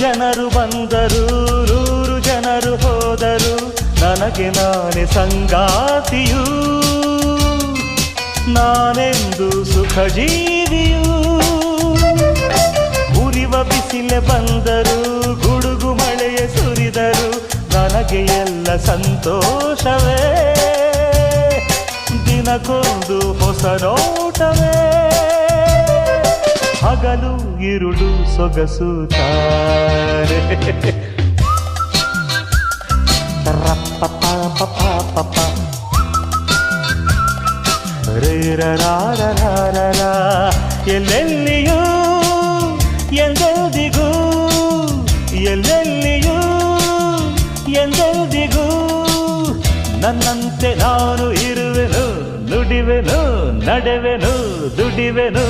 ಜನರು ಬಂದರು 100 ಜನರು ಹೋದರು ನನಗೆ ನಾನೇ ಸಂಗಾತಿಯು ನಾನೆಂದು ಸುಖ ಜೀವಿಯು ಉರಿವ ಬಿಸಿಲೆ ಬಂದರು ಗುಡುಗು ಮಳೆಯ ಸುರಿದರು ನನಗೆ ಎಲ್ಲ ಸಂತೋಷವೇ ದಿನಕ್ಕೊಂದು ಹೊಸ ನೋಟವೇ ಹಗಲು ಇರುಳು ಸೊಗಸು ತಾರೆ ಎಲ್ಲೆಲ್ಲಿಯೂ ಎಂದೆಂದಿಗೂ ಎಲ್ಲೆಲ್ಲಿಯೂ ಎಂದೆಂದಿಗೂ ನನ್ನಂತೆ ನಾನು ಇರುವೆನು ನುಡಿವೆನು ನಡೆವೆನು ದುಡಿವೆನು